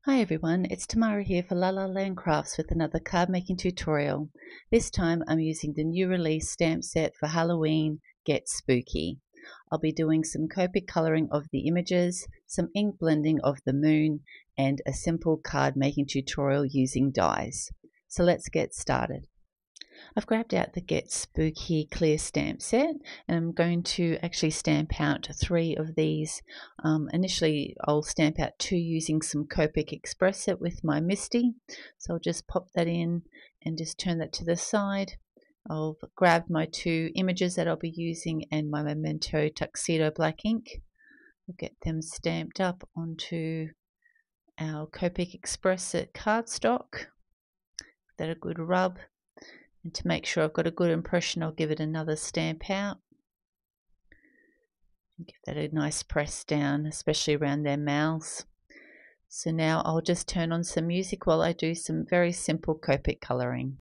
Hi everyone, it's Tamara here for La La Land Crafts with another card making tutorial. This time I'm using the new release stamp set for Halloween, Get Spooky. I'll be doing some Copic colouring of the images, some ink blending of the moon, and a simple card making tutorial using dies. So let's get started. I've grabbed out the Get Spooky clear stamp set, and I'm going to actually stamp out 3 of these. Initially I'll stamp out 2 using some Copic Express It with my MISTI, so I'll just pop that in and just turn that to the side. I'll grab my 2 images that I'll be using and my Memento Tuxedo black ink. We'll get them stamped up onto our Copic Express It cardstock. Give that a good rub. And to make sure I've got a good impression, I'll give it another stamp out. And give that a nice press down, especially around their mouths. So now I'll just turn on some music while I do some very simple Copic colouring.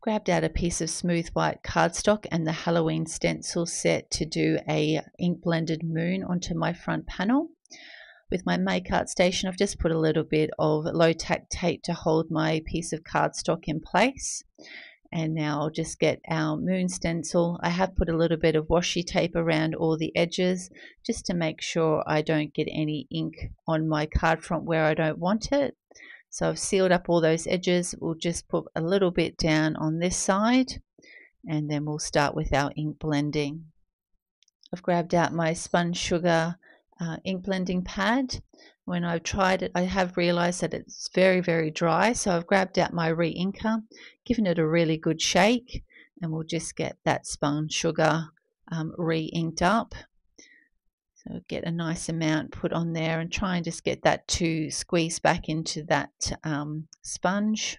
Grabbed out a piece of smooth white cardstock and the Halloween stencil set to do a ink blended moon onto my front panel. With my Make Art station, I've just put a little bit of low tack tape to hold my piece of cardstock in place. And now I'll just get our moon stencil. I have put a little bit of washi tape around all the edges just to make sure I don't get any ink on my card front where I don't want it. So I've sealed up all those edges. We'll just put a little bit down on this side and then we'll start with our ink blending. I've grabbed out my sponge sugar ink blending pad. When I've tried it, I have realized that it's very, very dry. So I've grabbed out my re-inker, given it a really good shake, and we'll just get that sponge sugar re-inked up. So get a nice amount put on there and try and just get that to squeeze back into that sponge.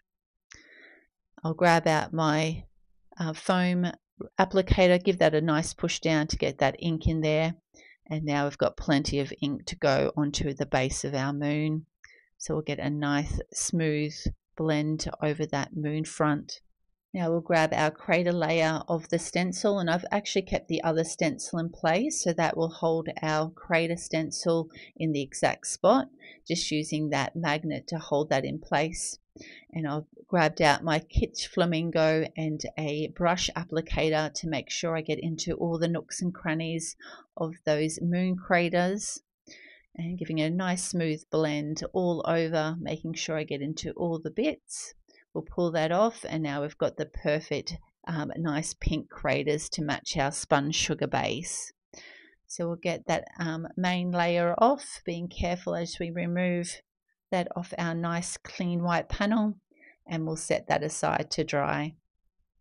I'll grab out my foam applicator, give that a nice push down to get that ink in there. And now we've got plenty of ink to go onto the base of our moon. So we'll get a nice smooth blend over that moon front. Now we'll grab our crater layer of the stencil, and I've actually kept the other stencil in place so that will hold our crater stencil in the exact spot, just using that magnet to hold that in place. And I've grabbed out my Kitsch Flamingo and a brush applicator to make sure I get into all the nooks and crannies of those moon craters, and giving it a nice smooth blend all over, making sure I get into all the bits. We'll pull that off, and now we've got the perfect nice pink craters to match our sponge sugar base. So we'll get that main layer off, being careful as we remove that off our nice clean white panel, and we'll set that aside to dry.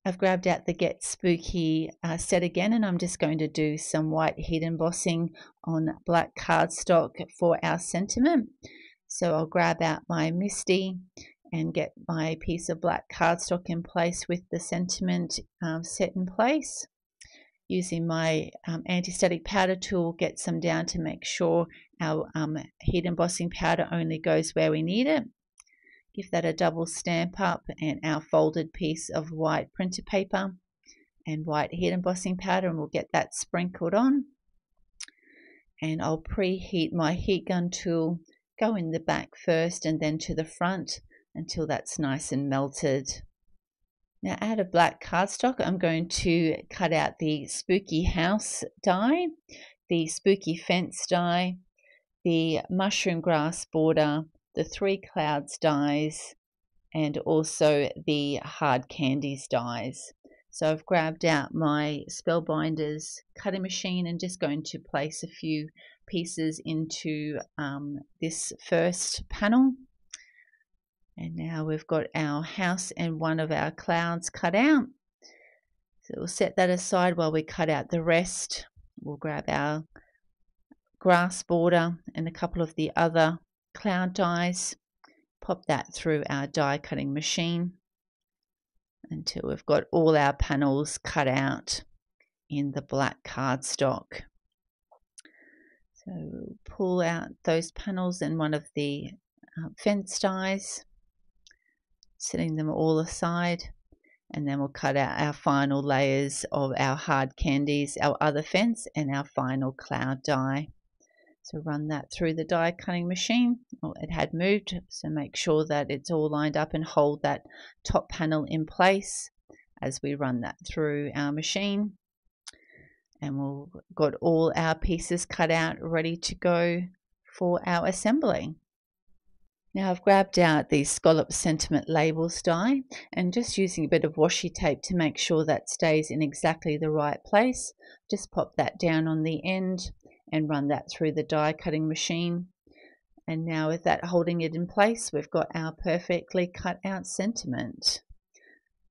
I've grabbed out the Get Spooky set again, and I'm just going to do some white heat embossing on black cardstock for our sentiment. So I'll grab out my Misty and get my piece of black cardstock in place with the sentiment set in place. Using my anti-static powder tool, get some down to make sure our heat embossing powder only goes where we need it. Give that a double stamp up, and our folded piece of white printer paper and white heat embossing powder, and we'll get that sprinkled on. And I'll preheat my heat gun tool, go in the back first and then to the front until that's nice and melted. Now, out of black cardstock, I'm going to cut out the Spooky House die, the Spooky Fence die, the Mushroom Grass border, the Three Clouds dies, and also the Hard Candies dies. So I've grabbed out my Spellbinders cutting machine and just going to place a few pieces into this first panel. And now we've got our house and one of our clouds cut out. So we'll set that aside while we cut out the rest. We'll grab our grass border and a couple of the other cloud dies, pop that through our die cutting machine until we've got all our panels cut out in the black cardstock. So we'll pull out those panels and one of the fence dies, setting them all aside, and then we'll cut out our final layers of our hard candies, our other fence, and our final cloud die. So run that through the die cutting machine. Oh, it had moved, so make sure that it's all lined up and hold that top panel in place as we run that through our machine. And we've got all our pieces cut out ready to go for our assembly. Now I've grabbed out the Scallop Sentiment Labels die and just using a bit of washi tape to make sure that stays in exactly the right place. Just pop that down on the end and run that through the die cutting machine. And now with that holding it in place, we've got our perfectly cut out sentiment.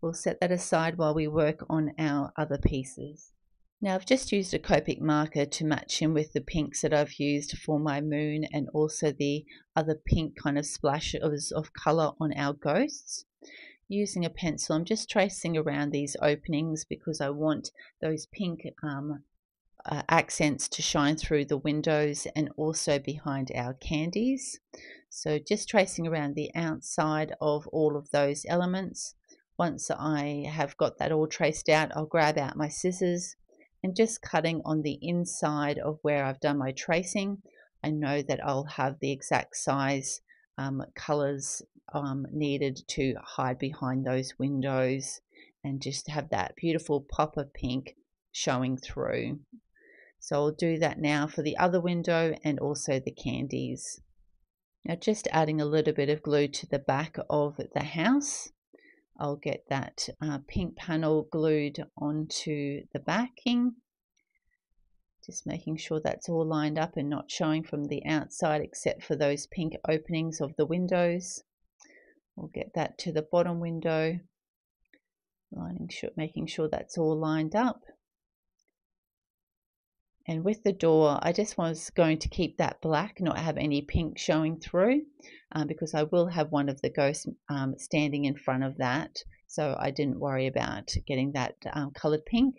We'll set that aside while we work on our other pieces. Now I've just used a Copic marker to match in with the pinks that I've used for my moon and also the other pink kind of splashes of colour on our ghosts. Using a pencil, I'm just tracing around these openings because I want those pink accents to shine through the windows and also behind our candies. So just tracing around the outside of all of those elements. Once I have got that all traced out, I'll grab out my scissors and just cutting on the inside of where I've done my tracing. I know that I'll have the exact size colors needed to hide behind those windows and just have that beautiful pop of pink showing through. So I'll do that now for the other window and also the candies. Now just adding a little bit of glue to the back of the house. I'll get that pink panel glued onto the backing. Just making sure that's all lined up and not showing from the outside except for those pink openings of the windows. We'll get that to the bottom window, making sure that's all lined up. And with the door, I just was going to keep that black, not have any pink showing through, because I will have one of the ghosts standing in front of that. So I didn't worry about getting that coloured pink.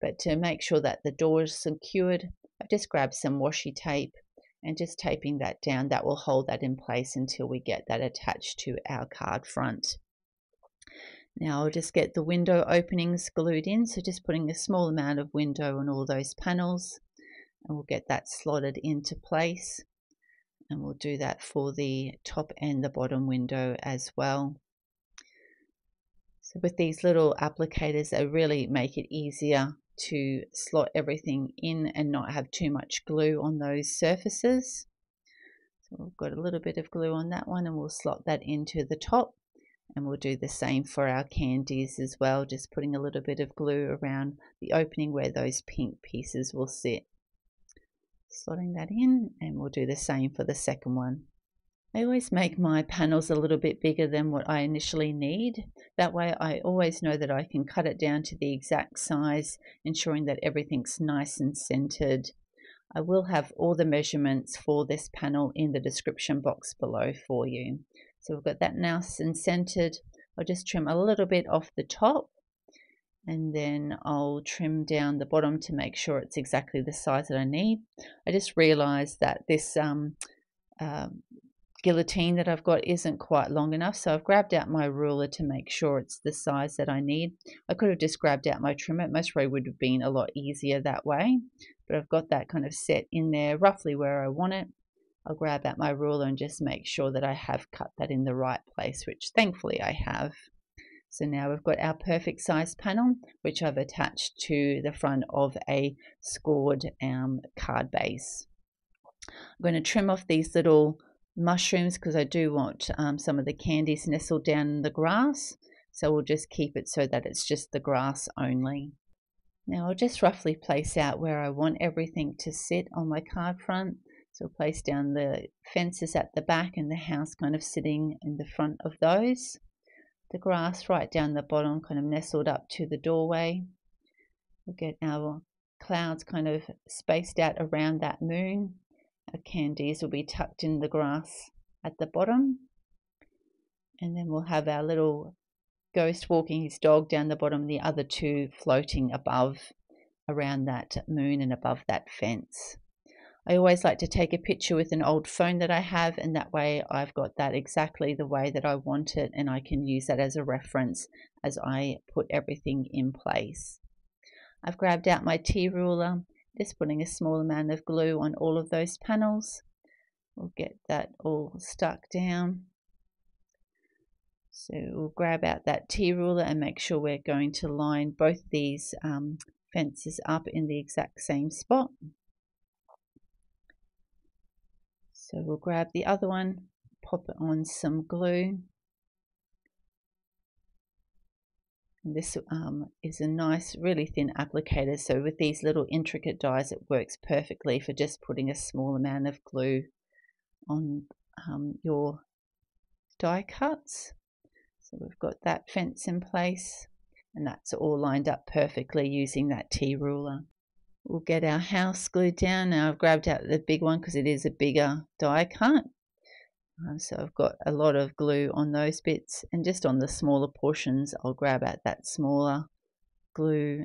But to make sure that the door is secured, I just grabbed some washi tape and just taping that down. That will hold that in place until we get that attached to our card front. Now I'll just get the window openings glued in, so just putting a small amount of window on all those panels, and we'll get that slotted into place, and we'll do that for the top and the bottom window as well. So with these little applicators, they really make it easier to slot everything in and not have too much glue on those surfaces. So we've got a little bit of glue on that one and we'll slot that into the top. And we'll do the same for our candies as well, just putting a little bit of glue around the opening where those pink pieces will sit. Slotting that in, and we'll do the same for the second one. I always make my panels a little bit bigger than what I initially need. That way I always know that I can cut it down to the exact size, ensuring that everything's nice and centered. I will have all the measurements for this panel in the description box below for you. So we've got that nice and centered. I'll just trim a little bit off the top, and then I'll trim down the bottom to make sure it's exactly the size that I need. I just realized that this guillotine that I've got isn't quite long enough, so I've grabbed out my ruler to make sure it's the size that I need. I could have just grabbed out my trim. It most probably would have been a lot easier that way, but I've got that kind of set in there roughly where I want it. I'll grab out my ruler and just make sure that I have cut that in the right place, which thankfully I have. So now we've got our perfect size panel, which I've attached to the front of a scored card base. I'm going to trim off these little mushrooms because I do want some of the candies nestled down in the grass, so we'll just keep it so that it's just the grass only. Now I'll just roughly place out where I want everything to sit on my card front. So I'll place down the fences at the back and the house kind of sitting in the front of those. The grass right down the bottom, kind of nestled up to the doorway. We'll get our clouds kind of spaced out around that moon. Our candies will be tucked in the grass at the bottom, and then we'll have our little ghost walking his dog down the bottom, the other two floating above around that moon and above that fence. I always like to take a picture with an old phone that I have, and that way I've got that exactly the way that I want it, and I can use that as a reference as I put everything in place. I've grabbed out my T-ruler, just putting a small amount of glue on all of those panels. We'll get that all stuck down. So we'll grab out that T-ruler and make sure we're going to line both these fences up in the exact same spot. So we'll grab the other one, pop it on some glue. And this is a nice, really thin applicator, so with these little intricate dies it works perfectly for just putting a small amount of glue on your die cuts. So we've got that fence in place, and that's all lined up perfectly using that T-ruler. We'll get our house glued down. Now I've grabbed out the big one because it is a bigger die cut. So I've got a lot of glue on those bits, and just on the smaller portions I'll grab out that smaller glue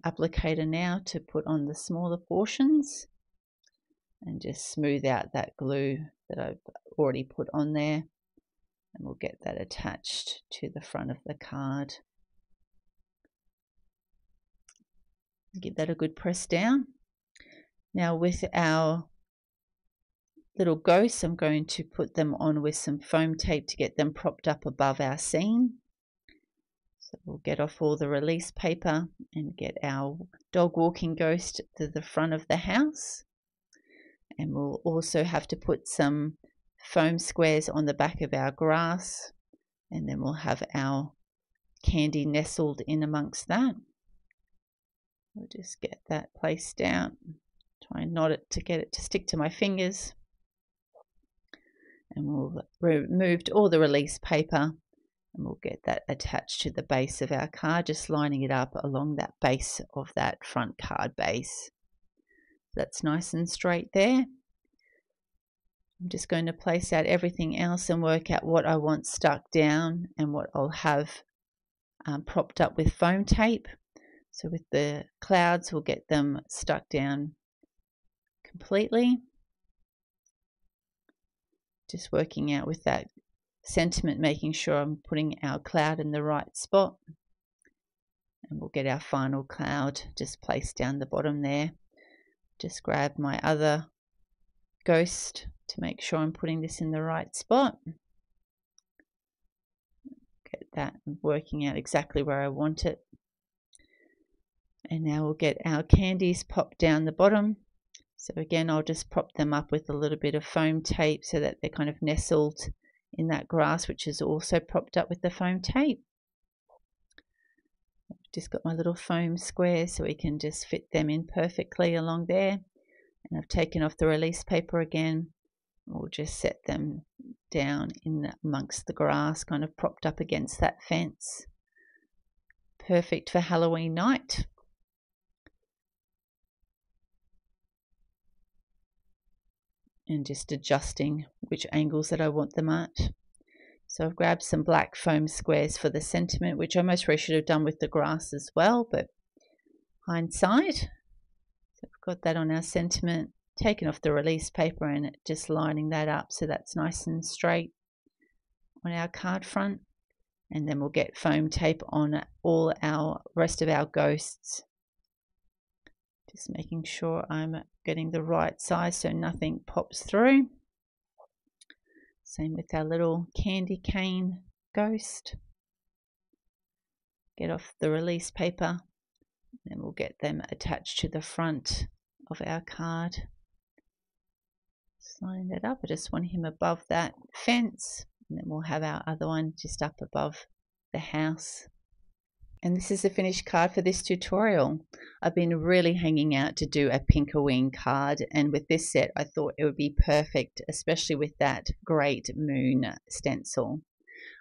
applicator now to put on the smaller portions and just smooth out that glue that I've already put on there, and we'll get that attached to the front of the card. Give that a good press down. Now with our little ghosts, I'm going to put them on with some foam tape to get them propped up above our scene. So we'll get off all the release paper and get our dog walking ghost to the front of the house. And we'll also have to put some foam squares on the back of our grass, and then we'll have our candy nestled in amongst that. We'll just get that placed down, try and knot it to get it to stick to my fingers. And we'll remove all the release paper, and we'll get that attached to the base of our card, just lining it up along that base of that front card base. That's nice and straight there. I'm just going to place out everything else and work out what I want stuck down and what I'll have propped up with foam tape. So with the clouds, we'll get them stuck down completely. Just working out with that sentiment, making sure I'm putting our cloud in the right spot. And we'll get our final cloud just placed down the bottom there. Just grab my other ghost to make sure I'm putting this in the right spot. Get that working out exactly where I want it. And now we'll get our candies popped down the bottom. So again, I'll just prop them up with a little bit of foam tape so that they're kind of nestled in that grass, which is also propped up with the foam tape. I've just got my little foam squares so we can just fit them in perfectly along there. And I've taken off the release paper again. We'll just set them down in amongst the grass, kind of propped up against that fence. Perfect for Halloween night. And just adjusting which angles that I want them at. So I've grabbed some black foam squares for the sentiment, which I most probably should have done with the grass as well, but hindsight. So we've got that on our sentiment, taken off the release paper and just lining that up so that's nice and straight on our card front. And then we'll get foam tape on all our rest of our ghosts. Just making sure I'm getting the right size so nothing pops through. Same with our little candy cane ghost. Get off the release paper, and then we'll get them attached to the front of our card. Just lining that up. I just want him above that fence, and then we'll have our other one just up above the house. And this is the finished card for this tutorial. I've been really hanging out to do a Pinkaween card, and with this set I thought it would be perfect, especially with that great moon stencil.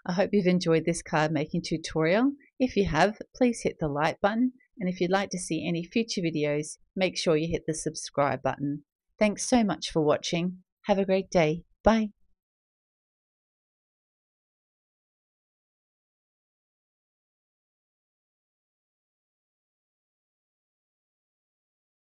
I hope you've enjoyed this card making tutorial. If you have, please hit the like button, and if you'd like to see any future videos, make sure you hit the subscribe button. Thanks so much for watching. Have a great day. Bye.